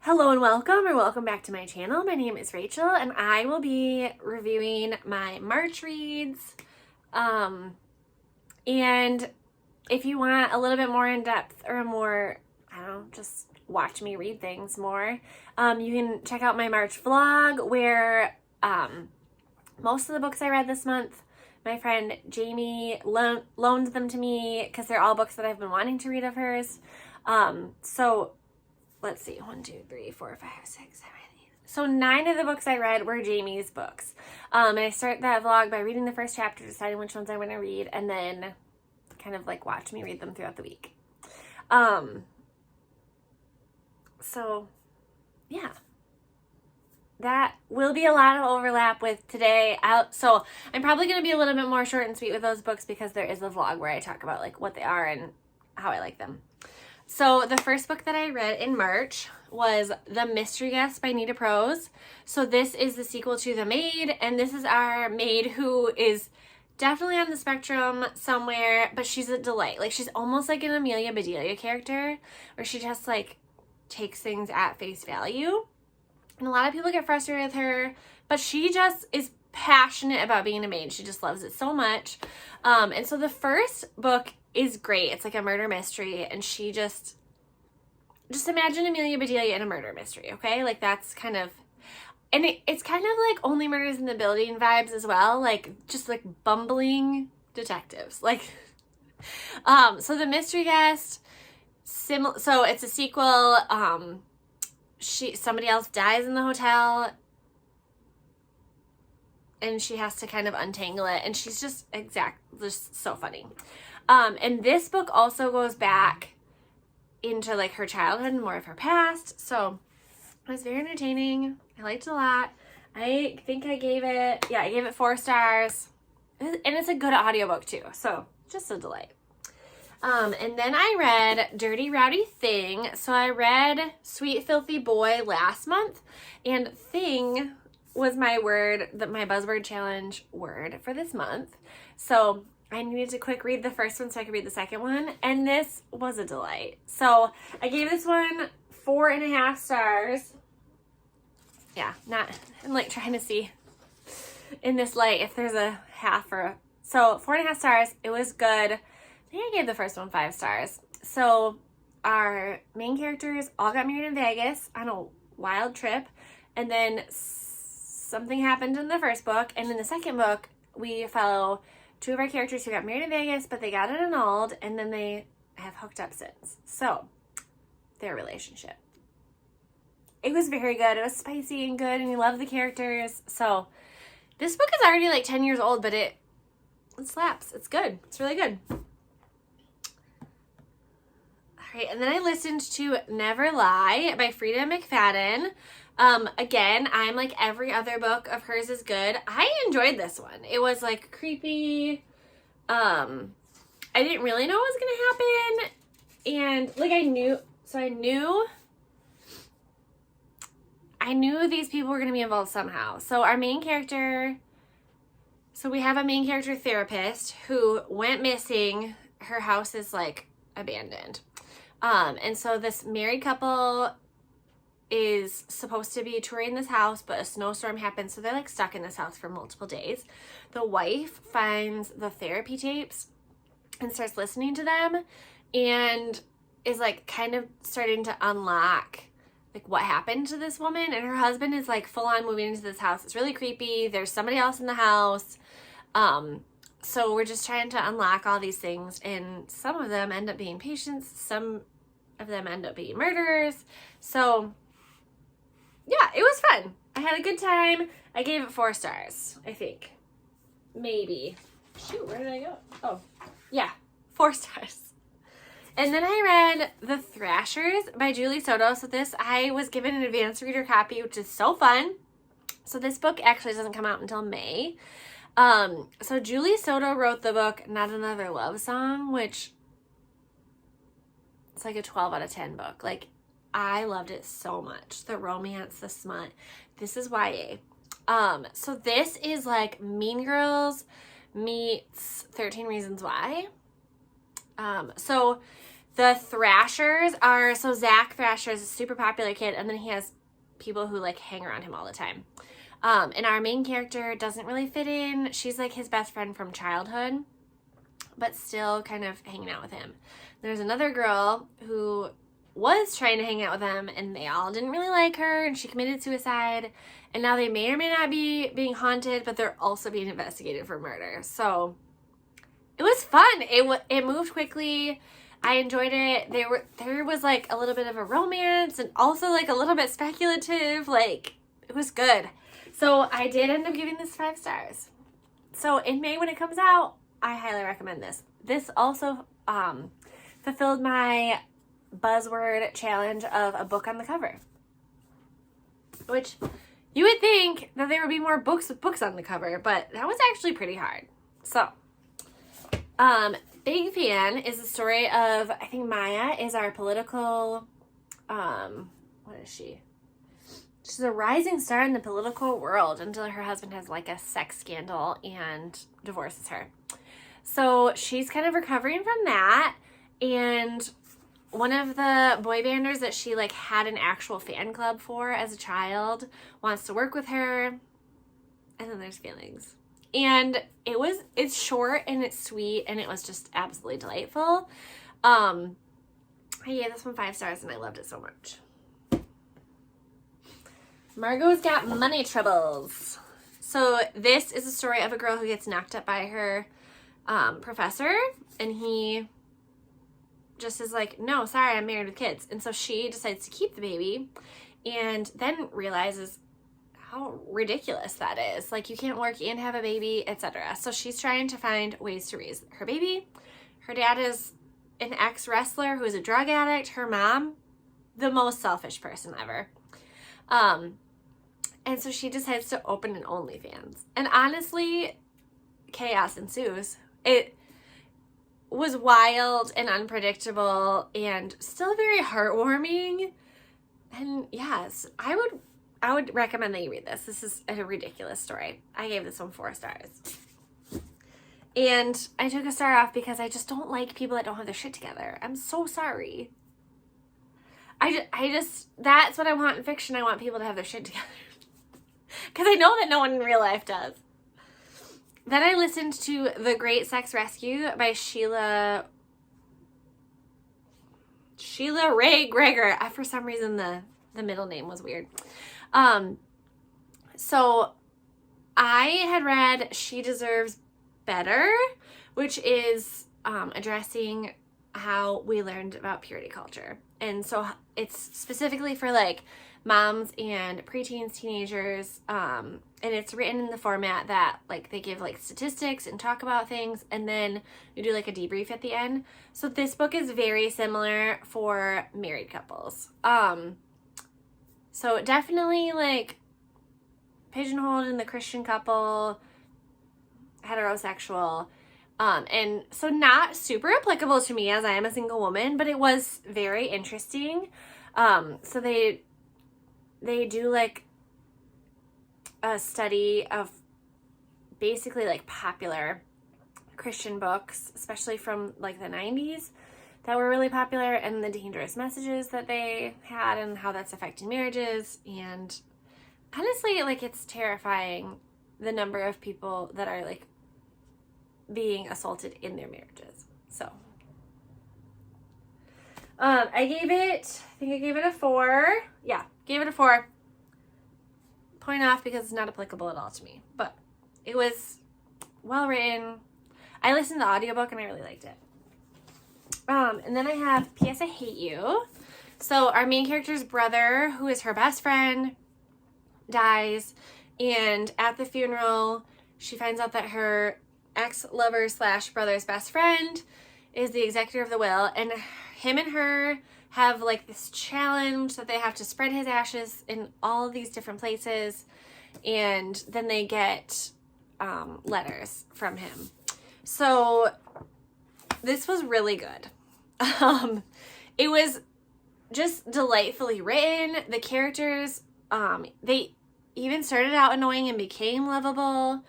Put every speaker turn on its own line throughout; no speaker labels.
Hello and welcome, or welcome back to my channel. My name is Rachel, and I will be reviewing my March reads. And if you want a little bit more in depth or more, I don't know, just watch me read things more, you can check out my March vlog where most of the books I read this month, my friend Jamie loaned them to me because they're all books that I've been wanting to read of hers. So let's see, 1, 2, 3, 4, 5, 6, 7, 8. So 9 of the books I read were Jamie's books. And I start that vlog by reading the first chapter, deciding which ones I want to read, and then kind of like watch me read them throughout the week. So yeah, that will be a lot of overlap with today. So I'm probably going to be a little bit more short and sweet with those books because there is a vlog where I talk about like what they are and how I like them. So the first book that I read in March was The Mystery Guest by Nita Prose. So this is the sequel to The Maid, and this is our maid who is definitely on the spectrum somewhere, but she's a delight. Like, she's almost like an Amelia Bedelia character, where she just like takes things at face value. And a lot of people get frustrated with her, but she just is passionate about being a maid. She just loves it so much. And so the first book is great. It's like a murder mystery, and she just imagine Amelia Bedelia in a murder mystery, okay? Like, that's kind of, and it's kind of like Only Murders in the Building vibes as well, like just like bumbling detectives. Like, so The Mystery Guest, so it's a sequel. Somebody else dies in the hotel, and she has to kind of untangle it, and she's just so funny. And this book also goes back into like her childhood and more of her past. So it was very entertaining. I liked it a lot. I think I gave it 4 stars. And it's a good audiobook too. So just a delight. And then I read Dirty Rowdy Thing. So I read Sweet Filthy Boy last month, and thing was my buzzword challenge word for this month. So I needed to quick read the first one so I could read the second one, and this was a delight. So I gave this one 4.5 stars. Yeah, I'm like trying to see in this light if there's a half or a, so 4.5 stars. It was good. I think I gave the first one 5 stars. So our main characters all got married in Vegas on a wild trip, and then something happened in the first book, and in the second book we follow 2 of our characters who got married in Vegas, but they got it annulled, and then they have hooked up since. So, their relationship. It was very good. It was spicy and good, and we love the characters. So, this book is already like 10 years old, but it slaps. It's good. It's really good. All right, and then I listened to Never Lie by Frida McFadden. Again, I'm like every other book of hers is good. I enjoyed this one. It was like creepy. I didn't really know what was going to happen. And like I knew these people were going to be involved somehow. So we have a main character therapist who went missing. Her house is like abandoned. And so this married couple is supposed to be touring this house, but a snowstorm happens, so they're like stuck in this house for multiple days. The wife finds the therapy tapes and starts listening to them, and is like kind of starting to unlock like what happened to this woman. And her husband is like full on moving into this house. It's really creepy. There's somebody else in the house. So we're just trying to unlock all these things, and some of them end up being patients, some of them end up being murderers. So yeah, it was fun. I had a good time. I gave it 4 stars, I think. Maybe. Shoot, where did I go? Oh, yeah, 4 stars. And then I read The Thrashers by Julie Soto. So this, I was given an advanced reader copy, which is so fun. So this book actually doesn't come out until May. So Julie Soto wrote the book Not Another Love Song, which it's like a 12 out of 10 book. Like, I loved it so much. The romance, the smut. This is YA. So this is like Mean Girls meets 13 Reasons Why. So The Thrashers are, so Zach Thrasher is a super popular kid, and then he has people who like hang around him all the time. And our main character doesn't really fit in. She's like his best friend from childhood, but still kind of hanging out with him. There's another girl who was trying to hang out with him, and they all didn't really like her, and she committed suicide, and now they may or may not be being haunted, but they're also being investigated for murder. So it was fun. It moved quickly. I enjoyed it. There was like a little bit of a romance, and also like a little bit speculative. Like, it was good. So I did end up giving this 5 stars. So in May when it comes out, I highly recommend this. This also fulfilled my buzzword challenge of a book on the cover, which you would think that there would be more books with books on the cover, but that was actually pretty hard. So Big Fan is the story of, I think Maya is our political, what is she? She's a rising star in the political world until her husband has like a sex scandal and divorces her. So she's kind of recovering from that, and one of the boy banders that she like had an actual fan club for as a child wants to work with her, and then there's feelings. And it's short and it's sweet, and it was just absolutely delightful. I gave this one 5 stars, and I loved it so much. Margot's Got Money Troubles. So this is a story of a girl who gets knocked up by her professor, and he just is like, no, sorry, I'm married with kids. And so she decides to keep the baby, and then realizes how ridiculous that is. Like, you can't work and have a baby, etc. So she's trying to find ways to raise her baby. Her dad is an ex-wrestler who is a drug addict. Her mom, the most selfish person ever. And so she decides to open an OnlyFans. And honestly, chaos ensues. It was wild and unpredictable and still very heartwarming. And yes, I would recommend that you read this. This is a ridiculous story. I gave this one 4 stars. And I took a star off because I just don't like people that don't have their shit together. I'm so sorry. I just that's what I want in fiction. I want people to have their shit together. Because I know that no one in real life does. Then I listened to The Great Sex Rescue by Sheila Ray Gregor. For some reason, the middle name was weird. So I had read She Deserves Better, which is addressing how we learned about purity culture. And so it's specifically for like moms and preteens, teenagers, and it's written in the format that like they give like statistics and talk about things, and then you do like a debrief at the end. So this book is very similar for married couples. So definitely like pigeonholed in the Christian couple, heterosexual, and so not super applicable to me as I am a single woman, but it was very interesting. So they do like a study of basically like popular Christian books, especially from like the 90s, that were really popular, and the dangerous messages that they had and how that's affecting marriages. And honestly, like, it's terrifying the number of people that are like being assaulted in their marriages. So I gave it a 4. Yeah, gave it a 4. Point off because it's not applicable at all to me, but it was well written. I listened to the audiobook and I really liked it. And then I have P.S. I Hate You. So our main character's brother, who is her best friend, dies, and at the funeral she finds out that her ex-lover / brother's best friend is the executor of the will, and him and her have like this challenge that they have to spread his ashes in all of these different places, and then they get letters from him. So this was really good. It was just delightfully written. The characters, they even started out annoying and became lovable.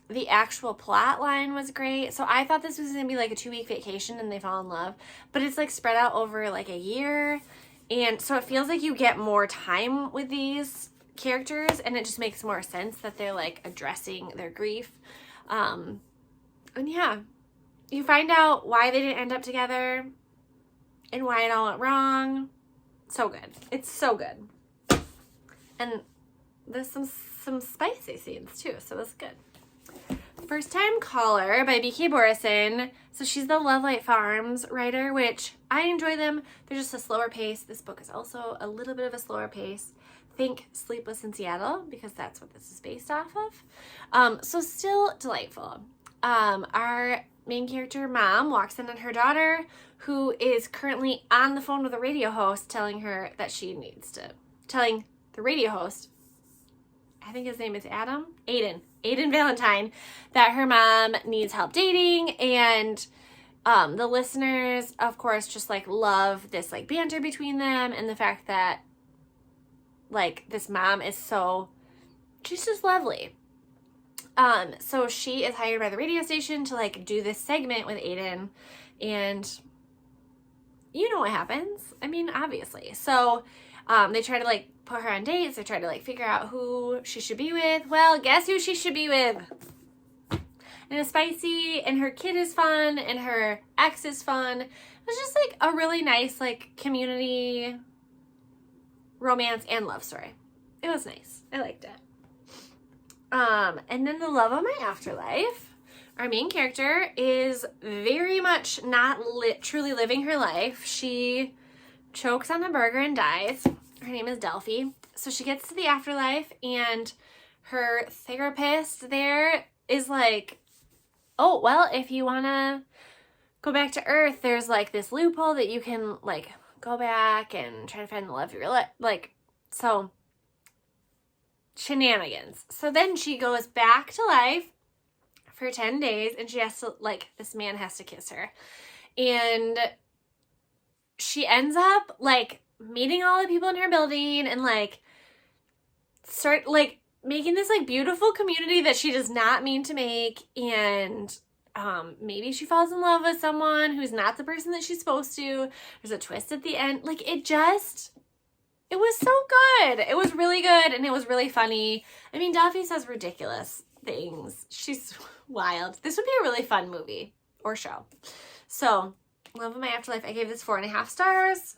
the actual plot line was great. So I thought this was going to be like a 2-week vacation and they fall in love. But it's like spread out over like a year. And so it feels like you get more time with these characters. And it just makes more sense that they're like addressing their grief. And yeah, you find out why they didn't end up together and why it all went wrong. So good. It's so good. And there's some spicy scenes too, so it's good. First Time Caller by B.K. Borison. So she's the Love Light Farms writer, which I enjoy them. They're just a slower pace. This book is also a little bit of a slower pace. Think Sleepless in Seattle, because that's what this is based off of. So still delightful. Our main character, Mom, walks in on her daughter, who is currently on the phone with a radio host telling her that telling the radio host, I think his name is Aiden Valentine, that her mom needs help dating. And the listeners, of course, just like love this like banter between them, and the fact that like this mom is she's just lovely. So she is hired by the radio station to like do this segment with Aiden, and you know what happens. I mean, obviously. So they try to like put her on dates. They try to like figure out who she should be with. Well, guess who she should be with? And it's spicy, and her kid is fun, and her ex is fun. It was just like a really nice like community romance and love story. It was nice. I liked it. And then the love of my afterlife. Our main character is very much not truly living her life. She chokes on a burger and dies. Her name is Delphi. So she gets to the afterlife, and her therapist there is like, oh, well, if you want to go back to Earth, there's like this loophole that you can like go back and try to find the love of your life. Like, so shenanigans. So then she goes back to life for 10 days, and she has to, like, this man has to kiss her. And she ends up, like, meeting all the people in her building and, like, start, like, making this, like, beautiful community that she does not mean to make. And maybe she falls in love with someone who's not the person that she's supposed to. There's a twist at the end. Like, it was so good. It was really good, and it was really funny. I mean, Delphi says ridiculous things. She's wild. This would be a really fun movie or show. So, Love of My Afterlife, I gave this 4.5 stars.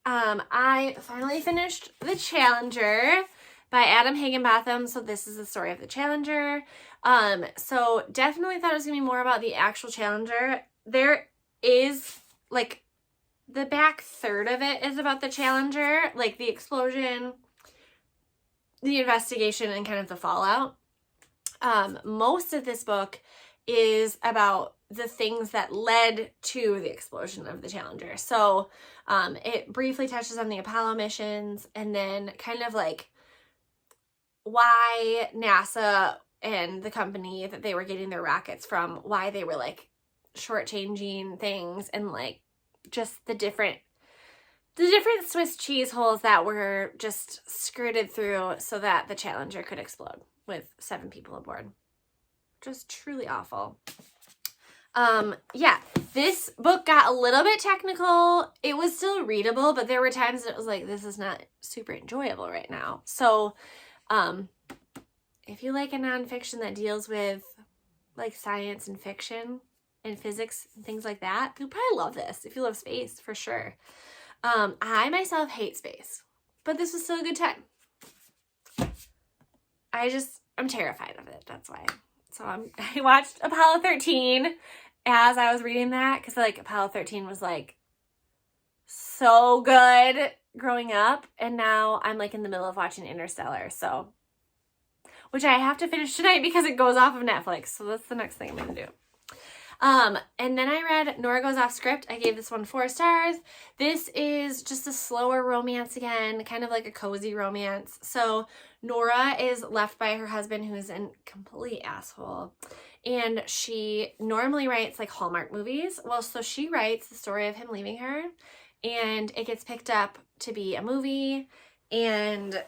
I finally finished The Challenger by Adam Higginbotham. So this is the story of The Challenger. So definitely thought it was going to be more about the actual Challenger. There is, like, the back third of it is about the Challenger, like the explosion, the investigation, and kind of the fallout. Most of this book is about the things that led to the explosion of the Challenger. So it briefly touches on the Apollo missions, and then kind of like why NASA and the company that they were getting their rockets from, why they were like shortchanging things, and like just the different Swiss cheese holes that were just skirted through so that the Challenger could explode with 7 people aboard. Just truly awful. Yeah, this book got a little bit technical. It was still readable, but there were times that it was like, this is not super enjoyable right now. So, if you like a nonfiction that deals with like science and fiction and physics and things like that, you'll probably love this. If you love space, for sure. I myself hate space, but this was still a good time. I'm terrified of it. That's why. So I watched Apollo 13 as I was reading that, because like Apollo 13 was like so good growing up, and now I'm like in the middle of watching Interstellar, so, which I have to finish tonight because it goes off of Netflix. So that's the next thing I'm gonna do. And then I read Nora Goes Off Script. I gave this one 4 stars. This is just a slower romance again, kind of like a cozy romance. So Nora is left by her husband, who is a complete asshole. And she normally writes like Hallmark movies. Well, so she writes the story of him leaving her, and it gets picked up to be a movie. And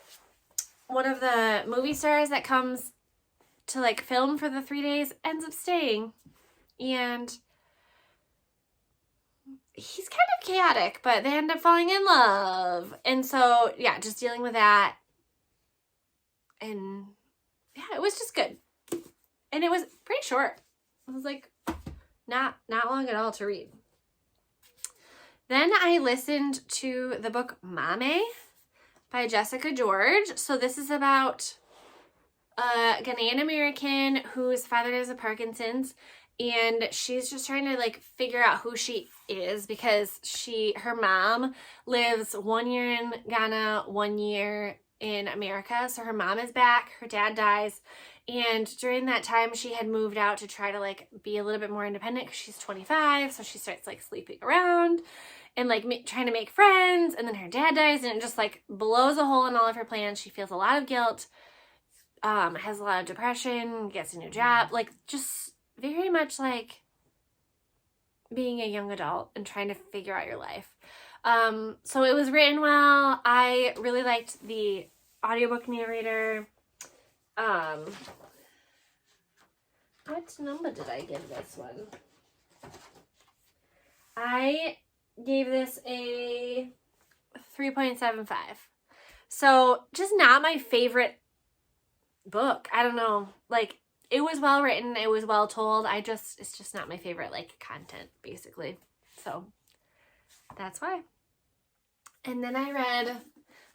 one of the movie stars that comes to like film for the 3 days, ends up staying. And he's kind of chaotic, but they end up falling in love. And so, yeah, just dealing with that. And yeah, it was just good. And it was pretty short. It was like not long at all to read. Then I listened to the book Mame by Jessica George. So this is about a Ghanaian American whose father has a Parkinson's, and she's just trying to like figure out who she is because her mom lives 1 year in Ghana, 1 year in America. So her mom is back, her dad dies, and during that time she had moved out to try to like be a little bit more independent because she's 25. So she starts like sleeping around and like trying to make friends, and then her dad dies, and it just like blows a hole in all of her plans. She feels a lot of guilt, has a lot of depression, gets a new job, like just very much like being a young adult and trying to figure out your life. So it was written well. I really liked the audiobook narrator. What number did I give this one? I gave this a 3.75. So just not my favorite book. I don't know. Like, it was well written. It was well told. It's just not my favorite, like, content, basically. So that's why. And then I read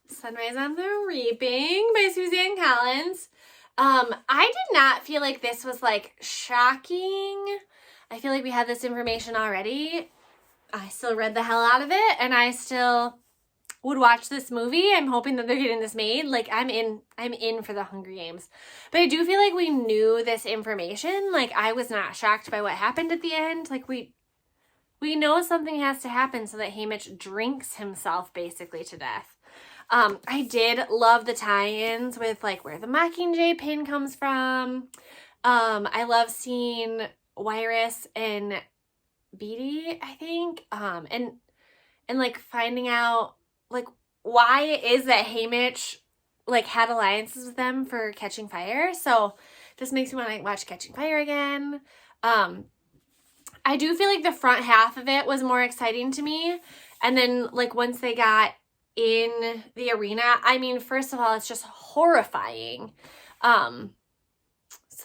Sunrise on the Reaping by Suzanne Collins. I did not feel like this was, like, shocking. I feel like we had this information already. I still read the hell out of it, and I still would watch this movie. I'm hoping that they're getting this made. Like, I'm in for the Hunger Games. But I do feel like we knew this information. Like, I was not shocked by what happened at the end. Like, we know something has to happen so that Haymitch drinks himself basically to death. I did love the tie-ins with, like, where the Mockingjay pin comes from. I love seeing Wiress and Beatty, I think, and like finding out like why it is that Haymitch like had alliances with them for Catching Fire. So this makes me want to watch Catching Fire again. I do feel like the front half of it was more exciting to me, and then like once they got in the arena, I mean, first of all, it's just horrifying. So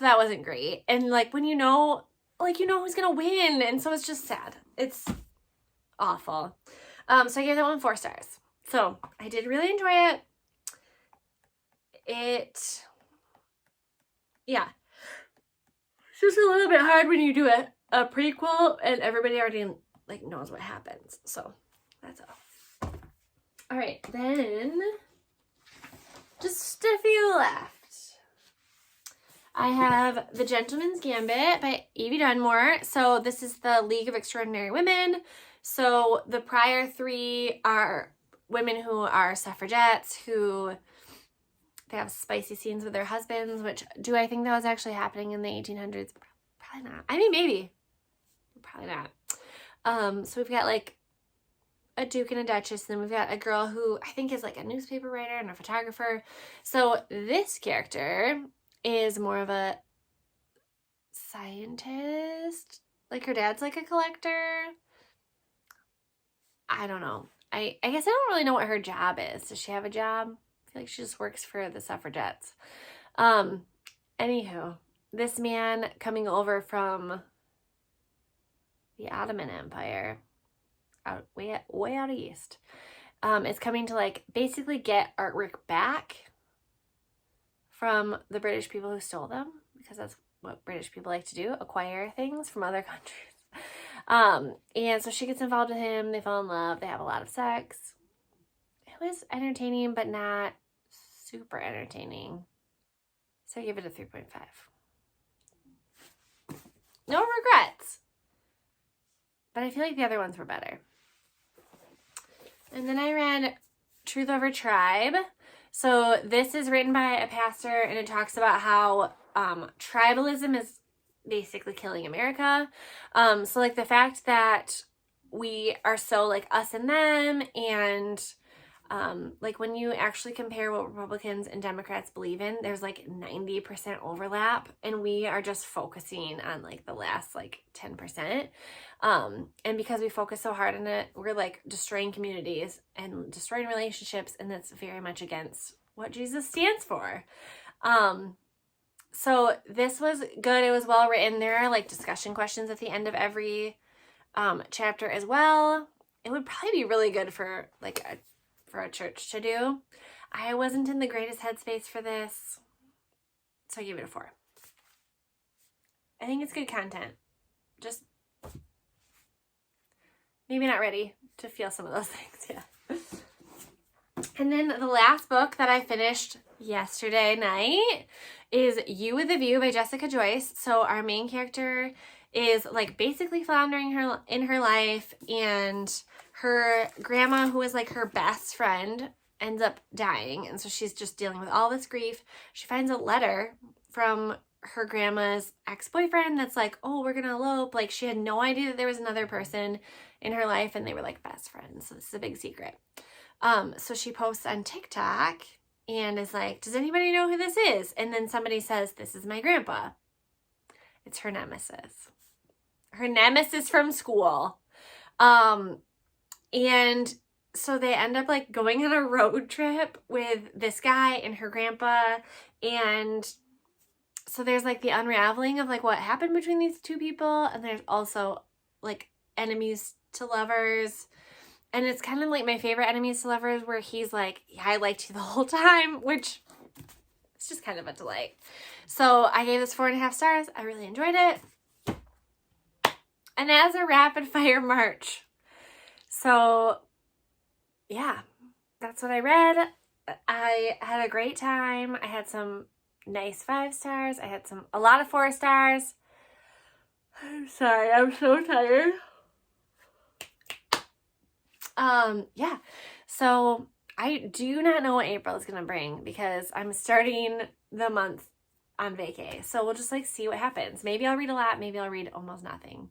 that wasn't great, and like when you know who's gonna win, and so it's just sad. It's awful. So I gave that one 4 stars. So I did really enjoy it. It's just a little bit hard when you do a prequel and everybody already like knows what happens. So that's all. All right, then just a few left. I have The Gentleman's Gambit by Evie Dunmore. So this is the League of Extraordinary Women. So the prior 3 are women who are suffragettes, who they have spicy scenes with their husbands, which do I think that was actually happening in the 1800s? Probably not. I mean, maybe. Probably not. So we've got like a duke and a duchess, and then we've got a girl who I think is like a newspaper writer and a photographer. So this character is more of a scientist. Like her dad's like a collector. I don't know. I guess I don't really know what her job is. Does she have a job? I feel like she just works for the suffragettes. Anywho, this man coming over from the Ottoman Empire, way out east, is coming to like basically get artwork back from the British people who stole them, because that's what British people like to do, acquire things from other countries. And so she gets involved with him. They fall in love. They have a lot of sex. It was entertaining, but not super entertaining. So I give it a 3.5. No regrets. But I feel like the other ones were better. And then I read Truth Over Tribe. So this is written by a pastor, and it talks about how tribalism is basically killing America. So like the fact that we are so like us and them, and Like when you actually compare what Republicans and Democrats believe in, there's like 90% overlap, and we are just focusing on like the last like 10%. And because we focus so hard on it, we're like destroying communities and destroying relationships, and that's very much against what Jesus stands for. So this was good. It was well written. There are like discussion questions at the end of every chapter as well. It would probably be really good for like for a church to do. I wasn't in the greatest headspace for this, so I gave it a 4. I think it's good content. Just maybe not ready to feel some of those things yet. And then the last book that I finished yesterday night is You with a View by Jessica Joyce. So our main character is like basically floundering in her life, and her grandma, who is like her best friend, ends up dying, and so she's just dealing with all this grief. She finds a letter from her grandma's ex-boyfriend that's like, oh, we're gonna elope. Like, she had no idea that there was another person in her life, and they were like best friends, so this is a big secret. So she posts on TikTok and is like, does anybody know who this is? And then somebody says, this is my grandpa. It's her nemesis. Her nemesis from school. And so they end up like going on a road trip with this guy and her grandpa. And so there's like the unraveling of like what happened between these two people. And there's also like enemies to lovers. And it's kind of like my favorite enemies to lovers, where he's like, yeah, I liked you the whole time, which is just kind of a delight. So I gave this 4.5 stars. I really enjoyed it. And as a rapid fire March. So yeah, that's what I read. I had a great time. I had some nice 5 stars. I had a lot of 4 stars. I'm sorry, I'm so tired. Yeah, so I do not know what April is going to bring, because I'm starting the month on vacay. So we'll just like see what happens. Maybe I'll read a lot. Maybe I'll read almost nothing.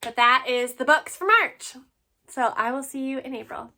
But that is the books for March. So I will see you in April.